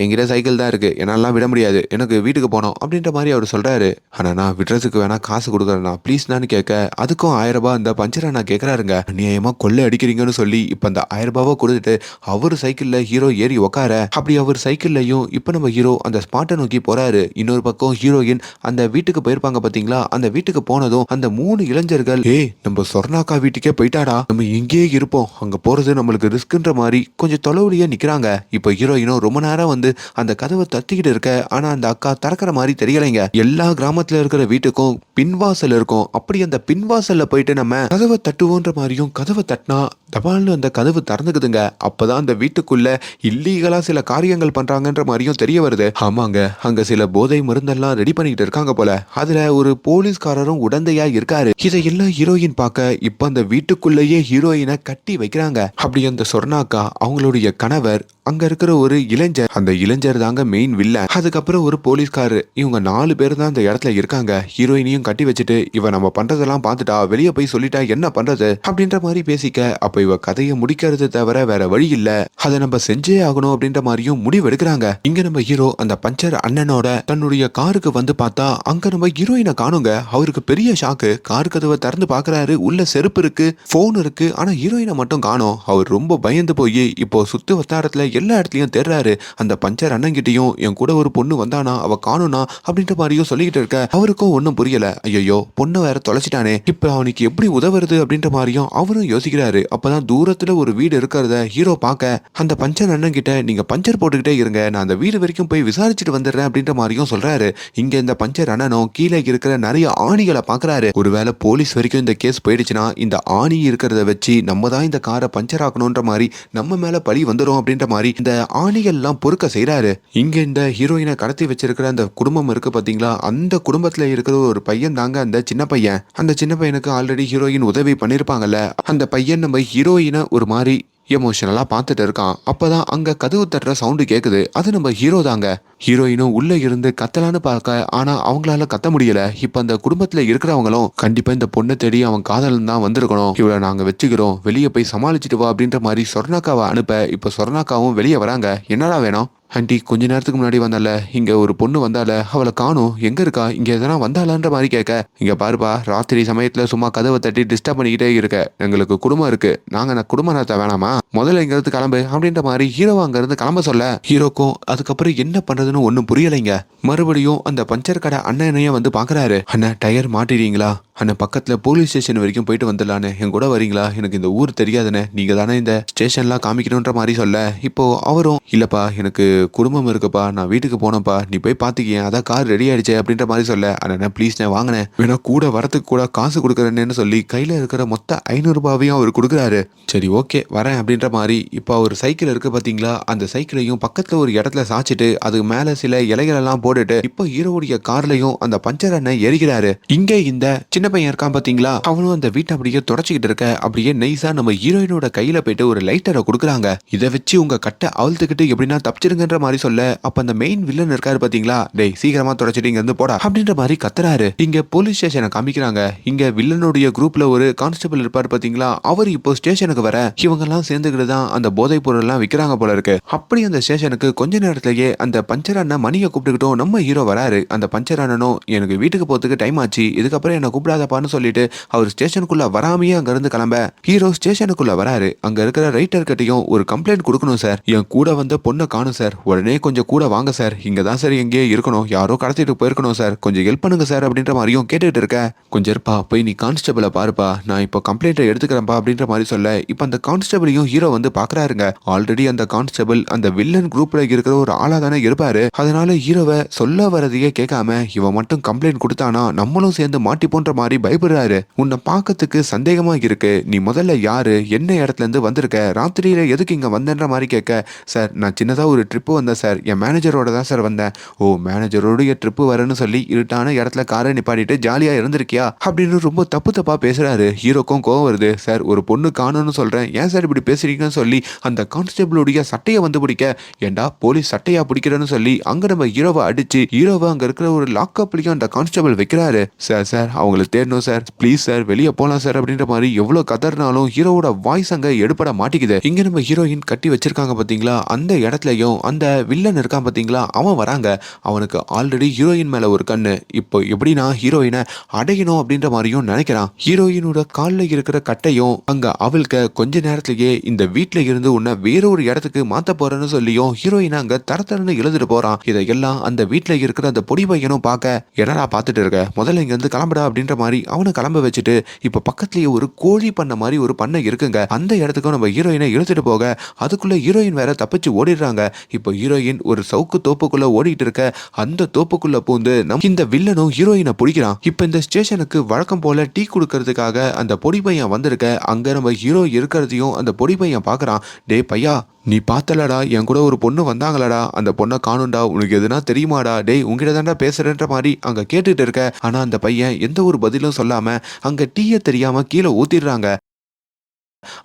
என்கிட்ட சைக்கிள் தான் இருக்கு, என்னாலாம் விட முடியாது, எனக்கு வீட்டுக்கு போனோம் அப்படின்ற மாதிரி அவர் சொல்றாரு. ஆனா நான் விடுறதுக்கு வேணா காசு கொடுக்குறேண்ணா ப்ளீஸ் நான் கேட்க, அதுக்கும் 1000 ரூபாய் அந்த பஞ்சர் அண்ணா கேட்கறாருங்க. அநியாயமா கொள்ளை அடிக்கிறீங்கன்னு சொல்லி இப்ப அந்த 1000 ரூபாவை கொடுத்துட்டு அவர் சைக்கிள்ல ஹீரோ ஏறி உக்கார, அப்படி அவர் சைக்கிள்லயும் இப்ப நம்ம ஹீரோ அந்த ஸ்பாட்டை நோக்கி போறாரு. இன்னொரு பக்கம் ஹீரோயின் அந்த வீட்டுக்கு போயிருப்பாங்க பாத்தீங்களா, அந்த வீட்டுக்கு போனதும் அந்த 3 இளைஞர்கள் நம்ம சொர்ணாக்கா வீட்டுக்கே போயிட்டாடா, நம்ம இங்கேயே இருப்போம், அங்க போறது நம்மளுக்கு ரிஸ்க்ன்ற மாதிரி கொஞ்சம் தொலைவுலயே நிக்கிறாங்க. இப்ப ஹீரோயினும் ரொம்ப நேரம் வந்து அந்த கதவை தட்டிக்கிட்டு இருக்க, ஆனா அந்த அக்கா திறக்கிற மாதிரி தெரியலைங்க. எல்லா கிராமத்துல இருக்கிற வீட்டுக்கும் பின்வாசல் இருக்கும். அப்படி அந்த பின்வாசல்ல போயிட்டு நம்ம கதவை தட்டுவோன்ற மாதிரியும் கதவை தட்டினா தபால்னு அந்த கதவு திறந்துக்குதுங்க. அப்பதான் அந்த வீட்டுக்குள்ள இல்லீகலா சில காரியங்கள் பண்றாங்கன்ற மாதிரியும் தெரிய வருது. ஆமாங்க, அங்க சில போதை மருந்தெல்லாம் ரெடி பண்ணிட்டு இருக்காங்க போல. அதுல ஒரு போலீஸ்காரரும் உடந்தையா இருக்காரு. இதையெல்லாம் ஹீரோயின் பார்க்க இப்ப அந்த வீட்டுக்குள்ளேயே ஹீரோயினை கட்டி வைக்கிறாங்க. அப்படி அந்த சொர்ணாக்கா அவங்களுடைய கணவர் அங்க இருக்கிற ஒரு இளைஞர், அந்த இளைஞர் தாங்க மெயின் வில்லன். அதுக்கப்புறம் ஒரு போலீஸ்காரு, இவங்க 4 பேர் தான் அந்த இடத்துல இருக்காங்க. ஹீரோயினையும் கட்டி வச்சுட்டு இவ நம்ம பண்றதெல்லாம் பார்த்துட்டா, வெளியே போய் சொல்லிட்டா என்ன பண்றது அப்படின்ற மாதிரி பேசிக்க, அப்ப இவ கதையை முடிக்கிறது தவிர வேற வழி இல்ல, அதை நம்ம செஞ்சே ஆகணும் அப்படின்ற மாதிரியும் முடிவு எடுக்கிறாங்க. இங்க நம்ம ஹீரோ அந்த பஞ்சர் அண்ணனோட தன்னுடைய காருக்கு வந்து பார்த்தா அங்க நம்ம ஹீரோயினை காணுங்க. அவருக்கு பெரிய ஷாக்கு. கார் கதவை திறந்து பாக்குறாரு, உள்ள செருப்பு இருக்கு, போன் இருக்கு, ஆனா ஹீரோயினை மட்டும் காணோம். அவர் ரொம்ப பயந்து போய் இப்போ சுத்து வட்டாரத்துல எல்லா இடத்துலயும் தேடுறாரு. அந்த பஞ்சர் அண்ணன்கிட்டயும் என் கூட ஒரு பொண்ணு வந்தானா, அவ காணும்னா அப்படின்ற மாதிரியும் சொல்லிக்கிட்டு இருக்க. அவருக்கும் ஒன்னும் புரியல. ஐயோ பொண்ணு வேற தொலைச்சிட்டானே, இப்ப அவனுக்கு எப்படி உதவுறது அப்படின்ற மாதிரியும் அவரும் யோசிக்கிறாரு. அப்பதான் தூரத்துல ஒரு வீடு இருக்கிறத ஹீரோ பார்க்க, அந்த பஞ்சர் அண்ணன் கிட்ட நீங்க பஞ்சர் போட்டுக்கிட்டே இருங்க, நான் அந்த வீடு வரைக்கும் போய் விசாரிச்சுட்டு வந்துடுறேன் அப்படின்ற மாதிரியும் சொல்றாரு. இங்க இந்த பஞ்சர் அண்ணனும் கீழே இருக்கிற நிறைய ஆணிகளை பாக்குறாரு. ஒருவேளை போலீஸ் வரைக்கும் இந்த கேஸ் போயிடுச்சுன்னா இந்த ஆணி இருக்கிறத வச்சு நம்ம தான் இந்த காரை பஞ்சர் ஆக்கணும்ன்ற மாதிரி நம்ம மேல பழி வந்துடும் அப்படின்ற மாதிரி இந்த ஆணிகள் எல்லாம் பொறுக்க செய்யறாரு. இங்க இந்த ஹீரோயினை கடத்தி வச்சிருக்கிற அந்த குடும்பம் இருக்கு பாத்தீங்களா, அந்த குடும்பத்துல இருக்கிற ஒரு பையன் தாங்க அந்த சின்ன பையன். அந்த சின்ன பையனுக்கு ஆல்ரெடி ஹீரோயின் உதவி பண்ணிருப்பாங்கல்ல, அந்த பையன் நம்ம ஹீரோயினை ஒரு மாதிரி எமோஷனலா பார்த்துட்டு இருக்கான். அப்பதான் அங்க கதவு தட்டுற சவுண்டு கேக்குது. அது நம்ம ஹீரோ தாங்க. ஹீரோயினும் உள்ள இருந்து கத்தலான்னு பார்க்க, ஆனா அவங்களால கத்த முடியல. இப்ப அந்த குடும்பத்துல இருக்கிறவங்களும் கண்டிப்பா இந்த பொண்ணை தேடி அவன் காதலன் தான் வந்திருக்கணும், இவளை நாங்க வச்சுக்கிறோம், வெளியே போய் சமாளிச்சுட்டு வா அப்படின்ற மாதிரி சொர்ணாக்காவை அனுப்ப, இப்ப சொர்ணாக்காவும் வெளியே வராங்க. என்னடா வேணும்? ஆண்டி கொஞ்ச நேரத்துக்கு முன்னாடி வந்தால, இங்க ஒரு பொண்ணு வந்தால, அவளை காணும், எங்க இருக்கா, இங்க எதனா வந்தாலான்ற மாதிரி கேட்க, இங்க பாருப்பா ராத்திரி சமயத்துல சும்மா கதவை தட்டி டிஸ்டர்ப் பண்ணிக்கிட்டே இருக்க, எங்களுக்கு குடும்பம் இருக்கு, நாங்க குடும்ப நடத்த வேணாமா, முதல்ல இங்க இருந்து கிளம்பு அப்படின்ற மாதிரி ஹீரோ அங்க இருந்து கிளம்ப சொல்ல, ஹீரோக்கும் அதுக்கப்புறம் என்ன பண்றதுன்னு ஒன்னும் புரியலைங்க. மறுபடியும் அந்த பஞ்சர் கடை அண்ணனையும் வந்து பாக்குறாரு. அண்ணன் டயர் மாட்டிடுறீங்களா, அண்ணன் பக்கத்துல போலீஸ் ஸ்டேஷன் வரைக்கும் போயிட்டு வந்துடலான்னு, என் கூட வரீங்களா, எனக்கு இந்த ஊர் தெரியாதுன்னு, நீங்க தானே இந்த ஸ்டேஷன்லாம் காமிக்கணுன்ற மாதிரி சொல்ல, இப்போ அவரும் இல்லப்பா எனக்கு குடும்பம் இருக்குப்பா, நான் வீட்டுக்கு போனப்பா, நீ போய் பாத்துக்கிய, அதான் கார் ரெடி ஆயிடுச்சு அப்படின்ற மாதிரி சொல்ல, அண்ணா ப்ளீஸ் நான் வாங்கினேன், வேணா கூட வரத்துக்கு கூட காசு கொடுக்குறேன்னு சொல்லி கையில இருக்கிற மொத்த 500 ரூபாவையும் அவர் கொடுக்குறாரு. சரி ஓகே வரேன் அப்படின்ற மாதிரி இப்போ அவர் சைக்கிள் இருக்கு பாத்தீங்களா, அந்த சைக்கிளையும் பக்கத்துல ஒரு இடத்துல சாச்சிட்டு அதுக்கு மேல சில இலைகள் எல்லாம் போட்டுட்டு இப்போ ஹீரோவுடைய கார்லயும் அந்த பஞ்சர் அண்ணன் எரிக்கிறாரு. இங்க இந்த சின்ன பையன் இருக்கான் பாத்தீங்களா, அவனும் அந்த வீட்டை அப்படியே தொடச்சிக்கிட்டு இருக்க, அப்படியே நைஸா நம்ம ஹீரோயினோட கையில போயிட்டு ஒரு லைட்டரை கொடுக்குறாங்க. இதை வச்சு உங்க கட்டை அவுழ்த்துக்கிட்டு எப்படின்னா தப்பிச்சிருங்கன்ற மாதிரி சொல்ல, அப்ப அந்த மெயின் வில்லன் இருக்காரு பாத்தீங்களா, டேய் சீக்கிரமா தொடச்சிட்டு இங்க இருந்து போடா அப்படின்ற மாதிரி கத்துறாரு. இங்க போலீஸ் ஸ்டேஷனை காமிக்கிறாங்க. இங்க வில்லனுடைய குரூப்ல ஒரு கான்ஸ்டபிள் இருப்பாரு பாத்தீங்களா, அவர் இப்போ ஸ்டேஷனுக்கு வர இவங்க எல்லாம் சேர்ந்துக்கிட்டு தான் அந்த போதைப் பொருள் எல்லாம் விக்கிறாங்க போல இருக்கு. அப்படி அந்த ஸ்டேஷனுக்கு கொஞ்ச நேரத்திலேயே அந்த பஞ்சர் அண்ணன் மணியை கூப்பிட்டுக்கிட்டோம் நம்ம ஹீரோ வராரு. அந்த பஞ்சர் அண்ணனும் எனக்கு வீட்டுக்கு போறதுக்கு டைம் ஆச்சு, இதுக்கப்புறம் என்ன கூப்பிடாதப்பான்னு சொல்லிட்டு அவர் ஸ்டேஷனுக்குள்ள வராமையே அங்க இருந்து கிளம்ப ஹீரோ ஸ்டேஷனுக்குள்ள வராரு. அங்க இருக்கிற ரைட்டர் கிட்டையும் ஒரு கம்ப்ளைண்ட் கொடுக்கணும் சார், என் கூட வந்த பொண்ணை காணும் சார், உடனே கொஞ்சம் கூட வாங்க சார், இங்க தான் சார் எங்கேயே இருக்கணும், யாரோ கடத்திட்டு போயிருக்கணும் சார், கொஞ்சம் ஹெல்ப் பண்ணுங்க சார் அப்படின்ற மாதிரியும் கேட்டுட்டு இருக்க. கொஞ்சம் இருப்பா போய் நீ கான்ஸ்டபிளை பாருப்பா, நான் இப்போ கம்ப்ளைண்ட்டை எடுத்துக்கிறேன்ப்பா அப்படின்ற மாதிரி சொல்ல, இப்போ அந்த கான்ஸ்டபிளையும் ஹீரோ வந்து பாக்குறாருங்க. ஆல்ரெடி அந்த கான்ஸ்டபிள் அந்த வில்லன் குரூப்ல இருக்கிற ஒரு ஆளா தானே இருப்பாரு. அதனால ஹீரோவை சொல்ல வரதையே கேட்காம இவன் மட்டும் கம்ப்ளைண்ட் கொடுத்தானா நம்மளும் சேர்ந்து மாட்டிப்போன்ற மாதிரி பயப்படுறாரு. உன்னை பார்க்கறதுக்கு சந்தேகமா இருக்கு, நீ முதல்ல யாரு, என்ன இடத்துல இருந்து வந்திருக்க, ராத்திரியில எதுக்கு இங்க வந்தன்ற மாதிரி கேட்க, சார் நான் சின்னதா ஒரு ட்ரிப்பு வந்தேன் சார், என் மேனேஜரோட தான் சார் வந்தேன். ஓ மேனேஜரோடைய ட்ரிப்பு வரேன்னு சொல்லி இருட்டான இடத்துல காரை நிப்பாட்டிட்டு ஜாலியா இருந்திருக்கியா அப்படின்னு ரொம்ப தப்பு தப்பா பேசுறாரு. ஹீரோக்கும் கோவம் வருது. சார் ஒரு பொண்ணு காணும்னு சொல்றேன், ஏன் சார் இப்படி பேசுறீங்கன்னு சொல்லி அந்த கான்ஸ்டபிளுடைய சட்டையை வந்து பிடிக்க, ஏண்டா போலீஸ் சட்டையா பிடிக்கிறேன்னு சொல்லி அங்க நம்ம ஹீரோவை அடிச்சு ஹீரோவை அங்க இருக்கிற ஒரு லாக்அப்லயும் அந்த கான்ஸ்டபிள் வைக்கிறாரு. சார் சார் அவங்களை தேடணும் சார், ப்ளீஸ் சார் வெளியே போலாம் சார் அப்படின்ற மாதிரி எவ்வளவு கதறினாலும் ஹீரோவோட வாய்ஸ் அங்க எடுபட மாட்டேங்குது. இங்க நம்ம ஹீரோயின் கட்டி வச்சிருக்காங்க பாத்தீங்களா, அந்த இடத்துலயும் அந்த வில்லன் இருக்கான் பாத்தீங்களா, அவன் வராங்க. அவனுக்கு ஆல்ரெடி ஹீரோயின் மேல ஒரு கண்ணு. இப்போ எப்படின்னா ஹீரோயினை அடையணும் அப்படின்ற மாதிரியும் நினைக்கிறான். ஹீரோயினோட காலில் இருக்கிற கட்டையும் அங்க அவளுக்கு கொஞ்ச நேரத்திலேயே இந்த வீட்டுல இருந்து உன்னை வேற ஒரு இடத்துக்கு மாத்த போறேன்னு சொல்லியும் ஹீரோயின் அங்க தரத்தரன்னு எழுதிட்டு போறான். இதையெல்லாம் அந்த வீட்டுல இருக்கிற அந்த பொடி பையனும் பார்க்க, என்னடா பார்த்துட்டு இருக்க, முதல்ல இங்க இருந்து கிளம்புடா அப்படின்ற மாதிரி அவனை கிளம்ப வச்சுட்டு இப்ப பக்கத்துலயே ஒரு கோழி பண்ண மாதிரி ஒரு பண்ணை இருக்குங்க. அந்த இடத்துக்கும் நம்ம ஹீரோயினை இழுத்துட்டு போக அதுக்குள்ள ஹீரோயின் வேற தப்பிச்சு ஓடிடுறாங்க. இப்போ ஹீரோயின் ஒரு சவுக்கு தோப்புக்குள்ள ஓடிட்டு இருக்க, அந்த தோப்புக்குள்ள பூந்து இந்த வில்லனும் ஹீரோயினை பிடிக்கிறான். இப்ப இந்த ஸ்டேஷனுக்கு வழக்கம் போல டீ கொடுக்கறதுக்காக அந்த பொடி பையன் வந்திருக்க, அங்க நம்ம ஹீரோ இருக்கிறதையும் அந்த பொடி பையன் பாக்குறான். டே பையா நீ பார்த்தலடா என் கூட ஒரு பொண்ணு வந்தாங்களடா, அந்த பொண்ணை காணும்டா, உனக்கு எதுனா தெரியுமாடா, டேய் உங்ககிட்ட தான்டா பேசுறேன்ற மாதிரி அங்க கேட்டுட்டு இருக்க. ஆனா அந்த பையன் எந்த ஒரு பதிலும் சொல்லாம அங்க டீயை தெரியாம கீழே ஊத்திடுறாங்க.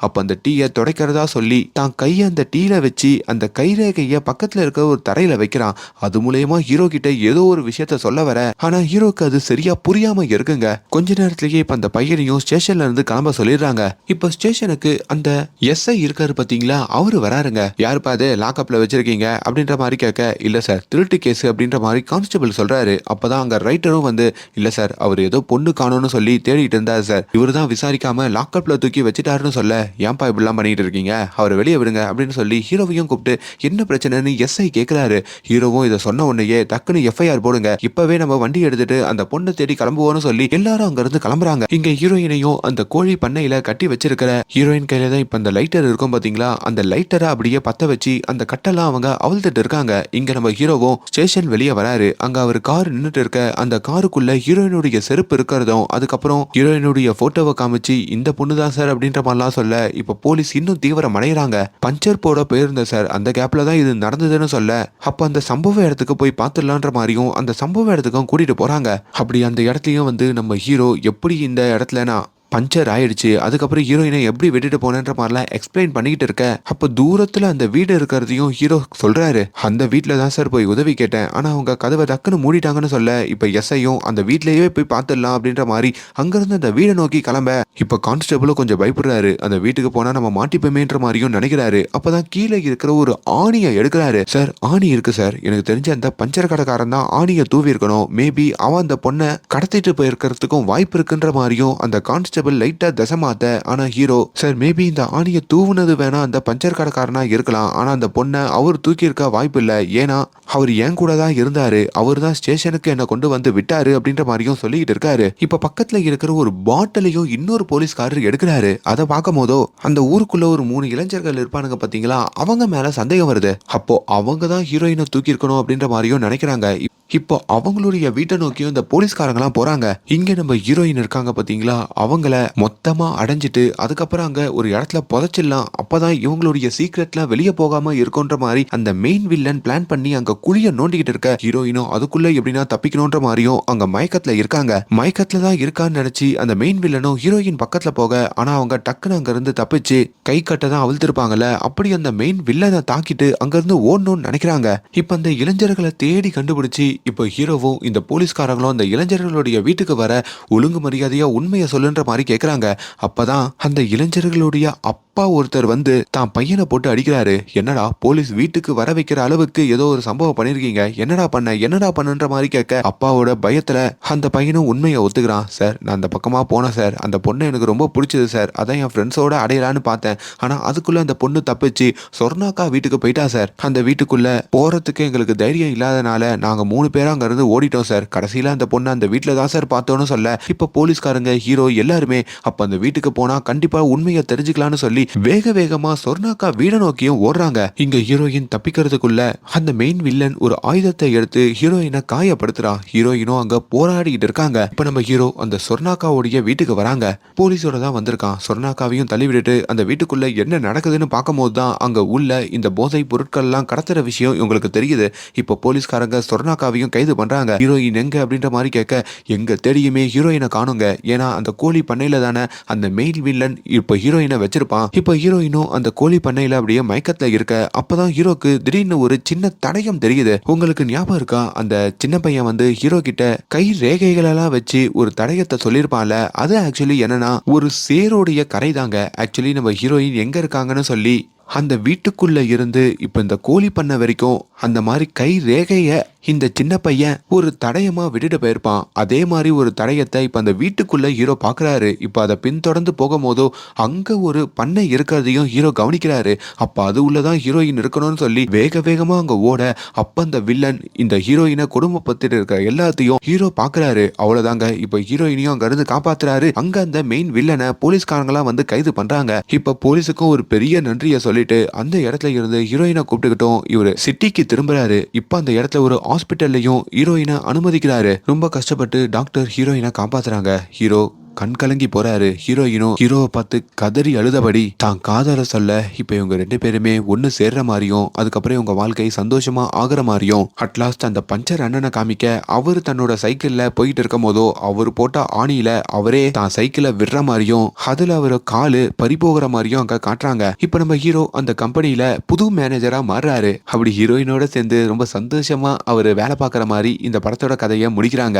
அப்ப அந்த டீயை துடைக்கிறதா சொல்லி தான் கையை அந்த டீல வச்சு அந்த கைரேகைய பக்கத்துல இருக்க ஒரு தரையில வைக்கிறான். அது மூலயமா ஹீரோ கிட்ட ஏதோ ஒரு விஷயத்த சொல்ல வர, ஆனா ஹீரோக்கு அது சரியா புரியாம இருக்குங்க. கொஞ்ச நேரத்திலேயே இப்ப அந்த பையனையும் ஸ்டேஷன்ல இருந்து கிளம்ப சொல்லிடுறாங்க. இப்ப ஸ்டேஷனுக்கு அந்த எஸ்ஐ இருக்காரு பாத்தீங்களா, அவரு வராருங்க. யாருப்பா அது லாக்அப்ல வச்சிருக்கீங்க அப்படின்ற மாதிரி கேட்க, இல்ல சார் திருட்டு கேஸ் அப்படின்ற மாதிரி கான்ஸ்டபிள் சொல்றாரு. அப்பதான் அங்க ரைட்டரும் வந்து, இல்ல சார் அவர் ஏதோ பொண்ணு காணோம்னு சொல்லி தேடிட்டு இருந்தாரு சார், இவரு தான் விசாரிக்காம லாக்அப்ல தூக்கி வச்சுட்டாருன்னு சொல்ல, ஏன்பா இப்படிலாம் பண்ணிட்டு இருக்கீங்க, அவரை வெளியே விடுங்க அப்படின்னு சொல்லி ஹீரோவையும் கூப்பிட்டு என்ன பிரச்சனைன்னு எஸ்ஐ கேட்கிறாரு. ஹீரோவும் இதை சொன்ன உடனேயே டக்குன்னு எஃப்ஐஆர் போடுங்க, இப்பவே நம்ம வண்டி எடுத்துட்டு அந்த பொண்ணை தேடி கிளம்புவோம்னு சொல்லி எல்லாரும் அங்க இருந்து கிளம்புறாங்க. இங்க ஹீரோயினையும் அந்த கோழி பண்ணையில கட்டி வச்சிருக்கிற ஹீரோயின் கையில தான் இப்ப அந்த லைட்டர் இருக்கும் பாத்தீங்களா, அந்த லைட்டரை அப்படியே பத்த வச்சு அந்த கட்டெல்லாம் அவங்க அவிழ்த்துட்டு இருக்காங்க. இங்க நம்ம ஹீரோவும் ஸ்டேஷன் வெளியே வராரு. அங்க அவர் கார் நின்னுட்டு இருக்க, அந்த காருக்குள்ள ஹீரோயினுடைய செருப்பு இருக்கிறதும், அதுக்கப்புறம் ஹீரோயினுடைய போட்டோவை காமிச்சு இந்த பொண்ணு தான் சார் அப்படின்ற மாதிரிலாம் சொல்ல, இப்ப போலீஸ் இன்னும் தீவிரம் அடைகிறாங்க. பஞ்சர் போட போயிருந்த சார், அந்த கேப்ல தான் இது நடந்ததுன்னு சொல்ல, அப்ப அந்த சம்பவ இடத்துக்கு போய் பார்த்துடலான்ற மாதிரியும் அந்த சம்பவ இடத்துக்கும் கூட்டிட்டு போறாங்க. அப்படி அந்த இடத்துலயும் வந்து நம்ம ஹீரோ எப்படி இந்த இடத்துலனா பஞ்சர் ஆயிடுச்சு, அதுக்கப்புறம் ஹீரோயினை எப்படி விட்டுட்டு போனேன்ற மாதிரிலாம் எக்ஸ்பிளைன் பண்ணிக்கிட்டு இருக்க, அப்ப தூரத்துல அந்த வீடு இருக்கிறதையும் ஹீரோ சொல்றாரு. அந்த வீட்டுல தான் சார் போய் உதவி கேட்டேன், ஆனா அவங்க கதவை டக்குன்னு மூடிட்டாங்கன்னு சொல்ல, இப்ப எஸ்ஐயும் அந்த வீட்லயே போய் பார்த்துடலாம் அப்படின்ற மாதிரி அங்கிருந்து அந்த வீடை நோக்கி கிளம்ப, இப்ப கான்ஸ்டபிளும் கொஞ்சம் பயப்படுறாரு. அந்த வீட்டுக்கு போனா நம்ம மாட்டிப்போமேன்ற மாதிரியும் நினைக்கிறாரு. அப்பதான் கீழே இருக்கிற ஒரு ஆணியை எடுக்கிறாரு. சார் ஆணி இருக்கு சார், எனக்கு தெரிஞ்ச அந்த பஞ்சர் கடைக்காரன் தான் ஆணியை தூவி இருக்கணும், மேபி அவன் அந்த பொண்ணை கடத்திட்டு போயிருக்கிறதுக்கும் வாய்ப்பு இருக்குன்ற மாதிரியும் அந்த கான்ஸ்டபிள் லைட்டா தசமாத்த, ஆனா ஹீரோ சார் மேபி இந்த ஆணியை தூவுனது வேணா அந்த பஞ்சர் கடைக்காரனா இருக்கலாம், ஆனா அந்த பொண்ணை அவர் தூக்கி இருக்க வாய்ப்பு இல்ல, ஏன்னா அவர் என் கூட தான் இருந்தாரு, அவர் தான் ஸ்டேஷனுக்கு என்ன கொண்டு வந்து விட்டாரு அப்படின்ற மாதிரியும் சொல்லிட்டு இருக்காரு. இப்ப பக்கத்துல இருக்கிற ஒரு பாட்டிலையும் இன்னொரு போலீஸ்காரர் எடுக்கிறாரு. அதை பார்க்கும் போதோ அந்த ஊருக்குள்ள ஒரு 3 இளைஞர்கள் இருப்பானுங்க பாத்தீங்களா, அவங்க மேல சந்தேகம் வருது. அப்போ அவங்க தான் ஹீரோயினை தூக்கி இருக்கணும் அப்படின்ற மாதிரியும் நினைக்கிறாங்க. இப்போ அவங்களுடைய வீட்டை நோக்கியும் இந்த போலீஸ்காரங்களாம் போறாங்க. இங்க நம்ம ஹீரோயின் இருக்காங்க பாத்தீங்களா, அவங்கள மொத்தமா அடைஞ்சிட்டு அதுக்கப்புறம் அங்க ஒரு இடத்துல புதைச்சிடலாம், அப்பதான் இவங்களுடைய சீக்ரெட்லாம் வெளியே போகாம இருக்கும்ன்ற மாதிரி அந்த மெயின் வில்லன் பிளான் பண்ணி அங்க குழிய நோண்டிக்கிட்டு இருக்க, ஹீரோயினும் அதுக்குள்ள எப்படின்னா தப்பிக்கணும்ன்ற மாதிரியும் அங்க மயக்கத்துல இருக்காங்க. மயக்கத்துல தான் இருக்கான்னு நினைச்சு அந்த மெயின் வில்லனும் ஹீரோயின் பக்கத்துல போக, ஆனா அவங்க டக்குன்னு அங்க இருந்து தப்பிச்சு கை கட்ட தான் அவிழ்த்திருப்பாங்கல்ல, அப்படி அந்த மெயின் வில்லனை தாக்கிட்டு அங்க இருந்து ஓடணும்னு நினைக்கிறாங்க. இப்ப அந்த இளைஞர்களை தேடி கண்டுபிடிச்சு இப்போ ஹீரோவும் இந்த போலீஸ்காரங்களும் அந்த இளைஞர்களுடைய வீட்டுக்கு வர, ஒழுங்கு மரியாதையா உண்மையை சொல்லுன்ற மாதிரி கேட்குறாங்க. அப்பதான் அந்த இளைஞர்களுடைய அப்பா ஒருத்தர் வந்து தான் பையனை போட்டு அடிக்கிறாரு. என்னடா போலீஸ் வீட்டுக்கு வர வைக்கிற அளவுக்கு ஏதோ ஒரு சம்பவம் பண்ணிருக்கீங்க, என்னடா பண்ணுன்ற மாதிரி கேட்க, அப்பாவோட பயத்துல அந்த பையனும் உண்மையை ஒத்துக்கிறான். சார் நான் அந்த பக்கமா போனேன் சார், அந்த பொண்ணை எனக்கு ரொம்ப பிடிச்சது சார், அதான் என் ஃப்ரெண்ட்ஸோட அடையலான்னு பார்த்தேன், ஆனா அதுக்குள்ள அந்த பொண்ணு தப்பிச்சு சொர்ணாக்கா வீட்டுக்கு போயிட்டா சார், அந்த வீட்டுக்குள்ள போறதுக்கு எங்களுக்கு தைரியம் இல்லாதனால நாங்க 3 பேரும் அங்க இருந்து ஓடிட்டோம் சார், கடைசியில அந்த பொண்ணு அந்த வீட்டுல தான் சார் பார்த்தோன்னு சொல்ல, இப்ப போலீஸ்காரங்க ஹீரோ எல்லாருமே அப்ப அந்த வீட்டுக்கு போனா கண்டிப்பா உண்மையை தெரிஞ்சுக்கலாம்னு சொல்லி வேக வேகமா சொர்ணாக்கா வீட நோக்கியும் ஓடுறாங்க. இங்க ஹீரோயின் தப்பிக்கிறதுக்குள்ள அந்த மெயின் வில்லன் ஒரு ஆயுதத்தை எடுத்து ஹீரோயினை காயப்படுத்துறான். ஹீரோயினும் அங்க போராடிட்டு இருக்காங்க. இப்ப நம்ம ஹீரோ அந்த சொர்ணாக்காவுடைய வீட்டுக்கு வராங்க. போலீஸோட தான் வந்திருக்கான். சொர்ணாக்காவையும் தள்ளி விட்டுட்டு அந்த வீட்டுக்குள்ள என்ன நடக்குதுன்னு பார்க்கும் போதுதான் அங்க உள்ள இந்த போதை பொருட்கள் எல்லாம் கடத்துற விஷயம் இவங்களுக்கு தெரியுது. இப்ப போலீஸ்காரங்க சொர்ணாக்காவையும் கைது பண்றாங்க. ஹீரோயின் எங்க அப்படின்ற மாதிரி கேட்க, எங்க தேடியுமே ஹீரோயினை காணுங்க, ஏன்னா அந்த கோழி பண்ணையில தானே அந்த மெயின் வில்லன் இப்ப ஹீரோயினை வச்சிருப்பான். இப்ப ஹீரோயினும் அந்த கோழி பண்ணையில அப்படியே மயக்கத்துல இருக்க, அப்பதான் ஹீரோக்கு திடீர்னு ஒரு சின்ன தடயம் தெரியுது. உங்களுக்கு ஞாபகம் இருக்கா, அந்த சின்ன பையன் வந்து ஹீரோ கிட்ட கை ரேகைகளெல்லாம் வச்சு ஒரு தடயத்தை சொல்லியிருப்பான்ல, அது ஆக்சுவலி என்னன்னா ஒரு சேரோடைய கரை தாங்க. ஆக்சுவலி நம்ம ஹீரோயின் எங்க இருக்காங்கன்னு சொல்லி அந்த வீட்டுக்குள்ள இருந்து இப்ப இந்த கோழி பண்ண வரைக்கும் அந்த மாதிரி கை ரேகைய இந்த சின்ன பையன் ஒரு தடயமா விட்டுட்டு போயிருப்பான். அதே மாதிரி ஒரு தடயத்தை இப்ப அந்த வீட்டுக்குள்ள ஹீரோ பாக்குறாரு. இப்ப அதை பின்தொடர்ந்து போகும்போதோ அங்க ஒரு பண்ணை இருக்கிறதையும் ஹீரோ கவனிக்கிறாரு. அப்ப அது உள்ளதான் ஹீரோயின் இருக்கணும்னு சொல்லி வேக வேகமா அங்க ஓட, அப்ப அந்த வில்லன் இந்த ஹீரோயினை குடும்பப்பத்திட்டு இருக்க எல்லாத்தையும் ஹீரோ பாக்குறாரு. அவ்வளவுதாங்க, இப்ப ஹீரோயினையும் அங்க இருந்து காப்பாத்துறாரு. அங்க அந்த மெயின் வில்லனை போலீஸ்காரங்களாம் வந்து கைது பண்றாங்க. இப்ப போலீஸுக்கும் ஒரு பெரிய நன்றியை சொல்லிட்டு அந்த இடத்துல இருந்து ஹீரோயினை கூப்பிட்டுக்கிட்டோம் இவரு சிட்டிக்கு திரும்புறாரு. இப்ப அந்த இடத்துல ஒரு ஹாஸ்பிட்டல்லையும் ஹீரோயினை அனுமதிக்கிறாரு. ரொம்ப கஷ்டப்பட்டு டாக்டர் ஹீரோயினை காப்பாத்துறாங்க. ஹீரோ கண் கலங்கி போறாரு. ஹீரோயினும் ஹீரோவை பார்த்து கதறி அழுதபடி தான் காதல சொல்ல இப்ப இவங்க 2 பேருமே ஒன்னு சேர்ற மாதிரியும் அதுக்கப்புறம் இவங்க வாழ்க்கை சந்தோஷமா ஆகுற மாதிரியும் அட்லாஸ்ட் அந்த பஞ்சர் அண்ணனை காமிக்க அவர் தன்னோட சைக்கிள்ல போயிட்டு இருக்கும் போதோ அவர் போட்ட ஆணியில அவரே தான் சைக்கிளை விடுற மாதிரியும் அதுல அவரு காலு பறி போகிற மாதிரியும் அங்க காட்டுறாங்க. இப்ப நம்ம ஹீரோ அந்த கம்பெனில புது மேனேஜரா மாறுறாரு. அப்படி ஹீரோயினோட சேர்ந்து ரொம்ப சந்தோஷமா அவரு வேலை பார்க்குற மாதிரி இந்த படத்தோட கதையை முடிக்கிறாங்க.